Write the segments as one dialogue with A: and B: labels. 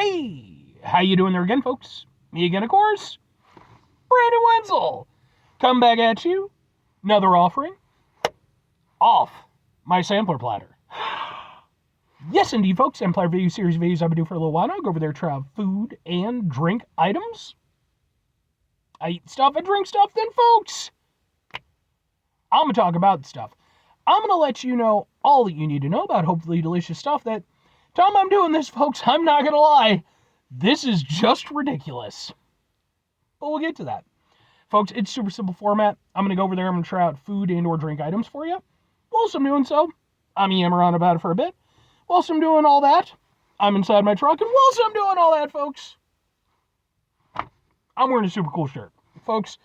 A: Hey, how you doing there again, folks? Me again, of course, Brandon Wenzel. Come back at you, another offering off my sampler platter. Yes, indeed, folks, Empire Video Series videos I've been doing for a little while now. Go over there, try out food and drink items. I eat stuff, I drink stuff, then, folks, I'm going to talk about the stuff. I'm going to let you know all that you need to know about hopefully delicious stuff that, time I'm doing this, folks, I'm not going to lie, this is just ridiculous. But we'll get to that. Folks, it's super simple format. I'm going to go over there, I'm going to try out food and or drink items for you. Whilst I'm doing so, I'm yammering on about it for a bit. Whilst I'm doing all that, I'm inside my truck, and whilst I'm doing all that, folks, I'm wearing a super cool shirt. Folks,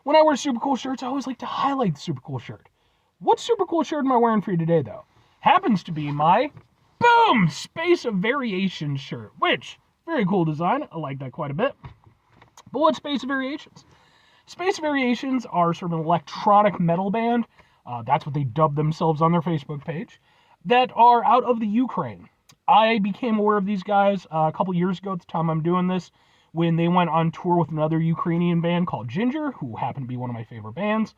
A: when I wear super cool shirts, I always like to highlight the super cool shirt. What super cool shirt am I wearing for you today, though? Happens to be my, boom, Space of Variations shirt, which, very cool design. I like that quite a bit. But what's Space of Variations? Space Variations are sort of an electronic metal band. That's what they dubbed themselves on their Facebook page. That are out of the Ukraine. I became aware of these guys a couple years ago at the time I'm doing this, when they went on tour with another Ukrainian band called Ginger, who happened to be one of my favorite bands.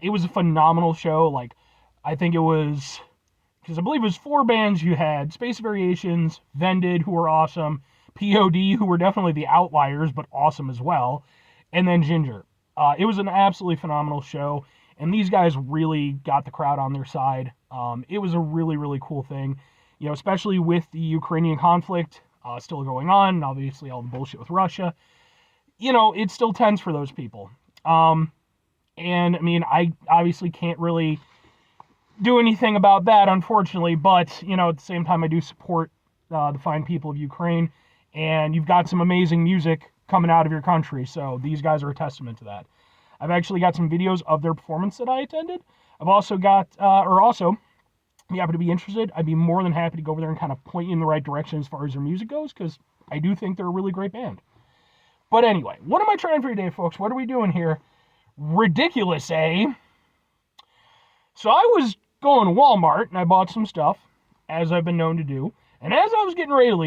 A: It was a phenomenal show. Like, I think it was, because I believe it was 4 bands. You had Space Variations, Vended, who were awesome, POD, who were definitely the outliers, but awesome as well, and then Ginger. It was an absolutely phenomenal show, and these guys really got the crowd on their side. It was a really, really cool thing, you know, especially with the Ukrainian conflict still going on, and obviously all the bullshit with Russia. You know, it's still tense for those people. And, I mean, I obviously can't really do anything about that, unfortunately, but, you know, at the same time, I do support the fine people of Ukraine, and you've got some amazing music coming out of your country, so these guys are a testament to that. I've actually got some videos of their performance that I attended. I've also got, if you happen to be interested, I'd be more than happy to go over there and kind of point you in the right direction as far as their music goes, because I do think they're a really great band. But anyway, what am I trying for today, folks? What are we doing here? Ridiculous, eh? So I was going to Walmart, and I bought some stuff, as I've been known to do. And as I was getting ready to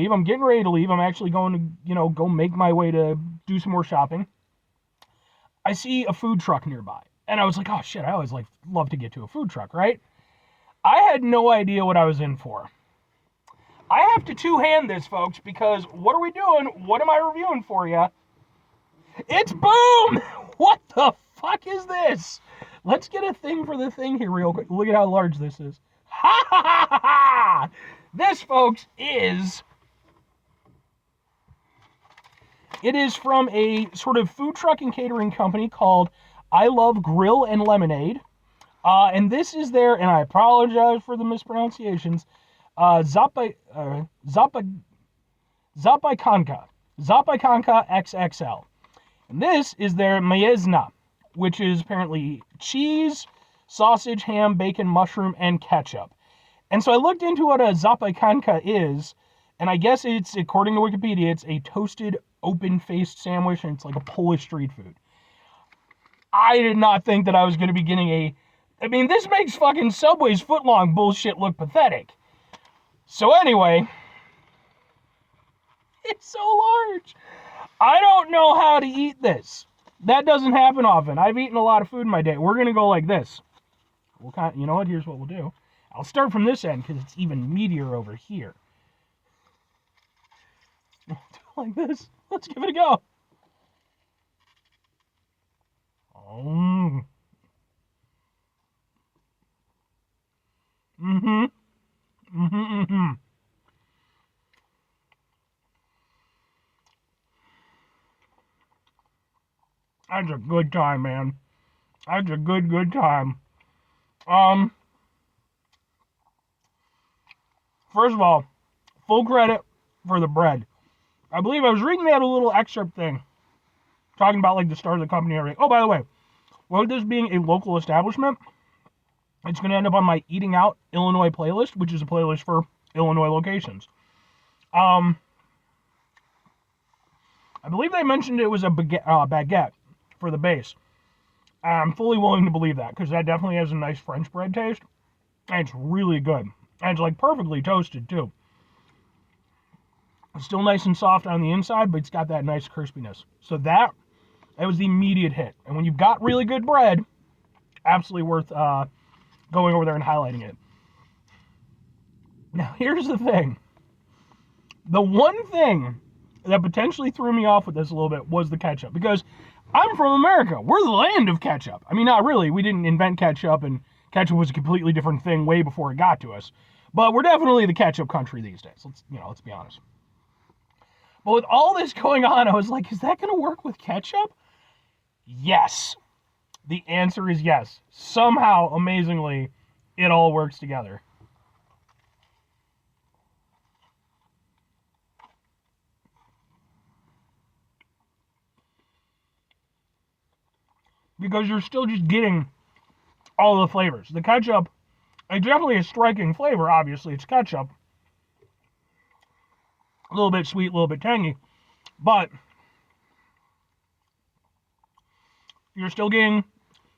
A: leave, I'm actually going to, you know, go make my way to do some more shopping. I see a food truck nearby. And I was like, oh shit, I always love to get to a food truck, right? I had no idea what I was in for. I have to two-hand this, folks, because what are we doing? What am I reviewing for you? It's Boom! What the fuck is this? Let's get a thing for the thing here real quick. Look at how large this is. Ha ha ha ha ha! This, folks, is... It is from a sort of food truck and catering company called I Love Grill and Lemonade. And this is their, and I apologize for the mispronunciations, Zapiekanka. Zapiekanka XXL. And this is their Miesna, which is apparently cheese, sausage, ham, bacon, mushroom, and ketchup. And so I looked into what a Zapiekanka is, and I guess it's, according to Wikipedia, it's a toasted, open-faced sandwich, and it's like a Polish street food. I did not think that I was going to be getting I mean, this makes fucking Subway's footlong bullshit look pathetic. So anyway, it's so large. I don't know how to eat this. That doesn't happen often. I've eaten a lot of food in my day. We're going to go like this. You know what? Here's what we'll do. I'll start from this end because it's even meatier over here. Like this. Let's give it a go. That's a good time, man. That's a good time. First of all, full credit for the bread. I believe I was reading that a little excerpt thing, talking about like the start of the company and everything. Oh, by the way, with this being a local establishment, it's going to end up on my Eating Out Illinois playlist, which is a playlist for Illinois locations. I believe they mentioned it was a baguette for the base. I'm fully willing to believe that, because that definitely has a nice French bread taste, and it's really good. And it's like perfectly toasted, too. It's still nice and soft on the inside, but it's got that nice crispiness. So that was the immediate hit. And when you've got really good bread, absolutely worth going over there and highlighting it. Now, here's the thing. The one thing that potentially threw me off with this a little bit was the ketchup, because I'm from America. We're the land of ketchup. I mean, not really. We didn't invent ketchup, and ketchup was a completely different thing way before it got to us. But we're definitely the ketchup country these days. Let's be honest. But with all this going on, I was like, is that going to work with ketchup? Yes. The answer is yes. Somehow, amazingly, it all works together. Because you're still just getting all the flavors. The ketchup, it's definitely a striking flavor, obviously. It's ketchup. A little bit sweet, a little bit tangy. But you're still getting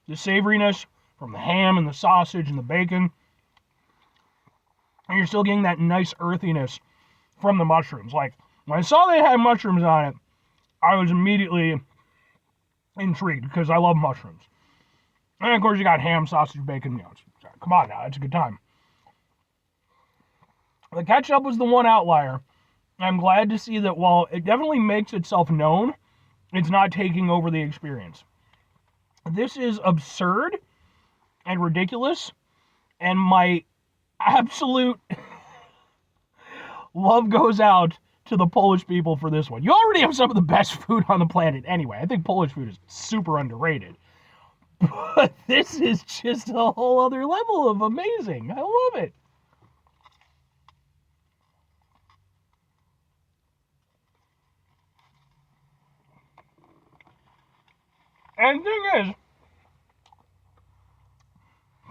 A: the savoriness from the ham and the sausage and the bacon. And you're still getting that nice earthiness from the mushrooms. Like, when I saw they had mushrooms on it, I was immediately intrigued because I love mushrooms. And of course you got ham, sausage, bacon. Come on now, it's a good time. The ketchup was the one outlier. I'm glad to see that while it definitely makes itself known, it's not taking over the experience. This is absurd and ridiculous, and my absolute love goes out to the Polish people for this one. You already have some of the best food on the planet anyway. I think Polish food is super underrated. But this is just a whole other level of amazing. I love it. And the thing is,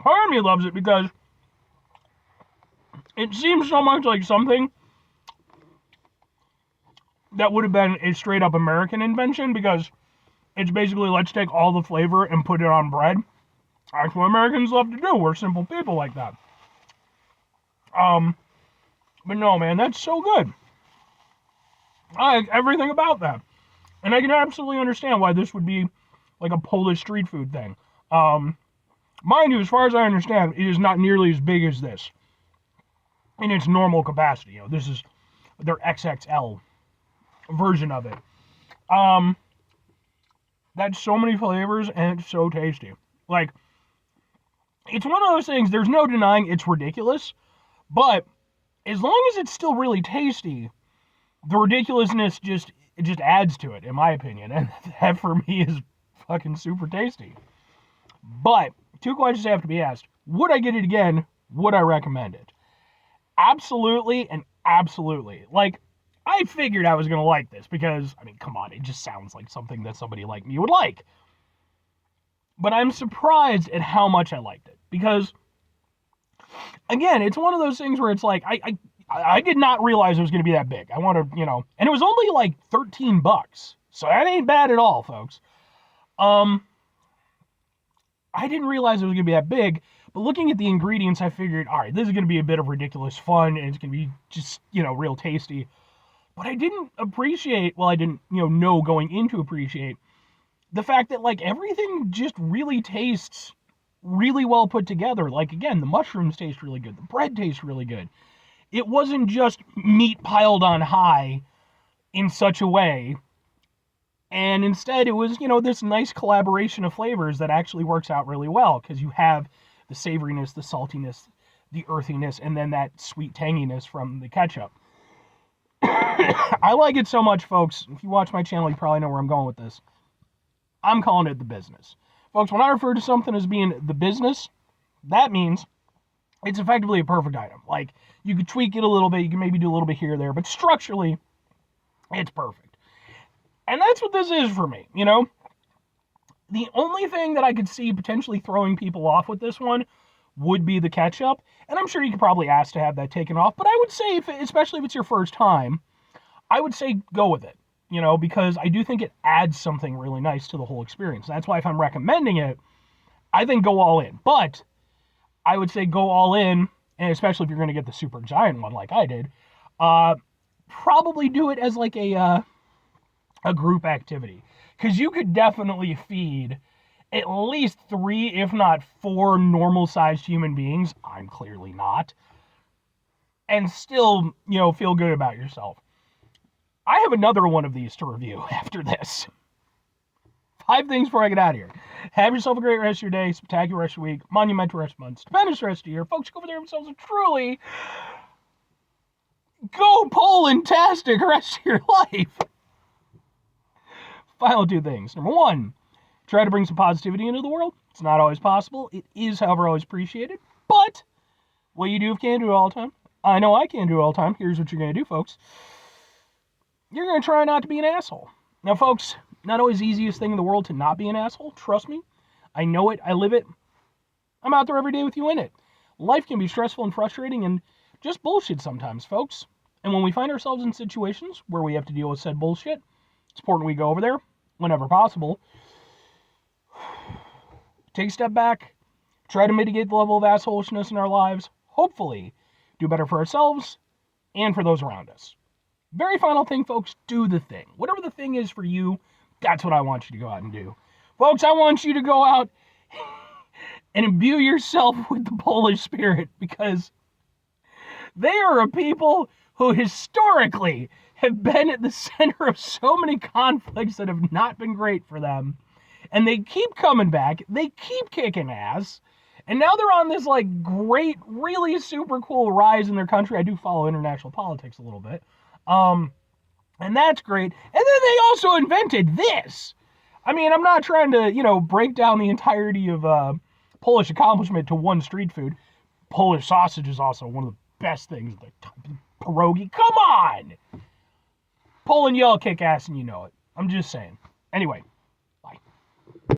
A: part of me loves it because it seems so much like something that would have been a straight up American invention, because it's basically, let's take all the flavor and put it on bread. That's what Americans love to do. We're simple people like that. But no, man, that's so good. I like everything about that. And I can absolutely understand why this would be like a Polish street food thing. Mind you, as far as I understand, it is not nearly as big as this in its normal capacity. This is their XXL version of it. That's so many flavors, and it's so tasty. Like, it's one of those things, there's no denying it's ridiculous, but as long as it's still really tasty, the ridiculousness just adds to it, in my opinion, and that for me is fucking super tasty. But 2 questions have to be asked. Would I get it again? Would I recommend it? Absolutely and absolutely. Like, I figured I was going to like this because, I mean, come on, it just sounds like something that somebody like me would like. But I'm surprised at how much I liked it, because, again, it's one of those things where it's like, I did not realize it was going to be that big. I want to, and it was only like $13, so that ain't bad at all, folks. I didn't realize it was going to be that big, but looking at the ingredients, I figured, all right, this is going to be a bit of ridiculous fun, and it's going to be just, real tasty. But I didn't appreciate, well, I didn't, know going into appreciate the fact that, like, everything just really tastes really well put together. Like, again, the mushrooms taste really good. The bread tastes really good. It wasn't just meat piled on high in such a way. And instead, it was, this nice collaboration of flavors that actually works out really well, because you have the savoriness, the saltiness, the earthiness, and then that sweet tanginess from the ketchup. I like it so much, folks. If you watch my channel, you probably know where I'm going with this. I'm calling it the business. Folks, when I refer to something as being the business, that means it's effectively a perfect item. Like, you could tweak it a little bit, you can maybe do a little bit here or there, but structurally, it's perfect. And that's what this is for me, The only thing that I could see potentially throwing people off with this one would be the ketchup. And I'm sure you could probably ask to have that taken off. But I would say, especially if it's your first time, I would say go with it. Because I do think it adds something really nice to the whole experience. That's why if I'm recommending it, I think go all in. But I would say go all in, and especially if you're going to get the super giant one like I did, probably do it as like a group activity, because you could definitely feed at least 3, if not 4 normal-sized human beings. I'm clearly not. And still, feel good about yourself. I have another one of these to review after this. 5 things before I get out of here. Have yourself a great rest of your day, spectacular rest of your week, monumental rest of month, stupendous rest of your year. Folks, go over there themselves a truly go Poland-tastic rest of your life. Final 2 things. Number 1, try to bring some positivity into the world. It's not always possible. It is, however, always appreciated. But what you do can do it all the time. I know I can't do it all the time. Here's what you're going to do, folks. You're going to try not to be an asshole. Now, folks, not always the easiest thing in the world to not be an asshole. Trust me. I know it. I live it. I'm out there every day with you in it. Life can be stressful and frustrating and just bullshit sometimes, folks. And when we find ourselves in situations where we have to deal with said bullshit, it's important we go over there whenever possible. Take a step back. Try to mitigate the level of assholishness in our lives. Hopefully, do better for ourselves and for those around us. Very final thing, folks, do the thing. Whatever the thing is for you, that's what I want you to go out and do. Folks, I want you to go out and imbue yourself with the Polish spirit, because they are a people who historically have been at the center of so many conflicts that have not been great for them. And they keep coming back. They keep kicking ass. And now they're on this, like, great, really super cool rise in their country. I do follow international politics a little bit. And that's great. And then they also invented this. I mean, I'm not trying to, break down the entirety of Polish accomplishment to one street food. Polish sausage is also one of the best things. The pierogi. Come on! Poland, y'all kick ass and you know it. I'm just saying. Anyway.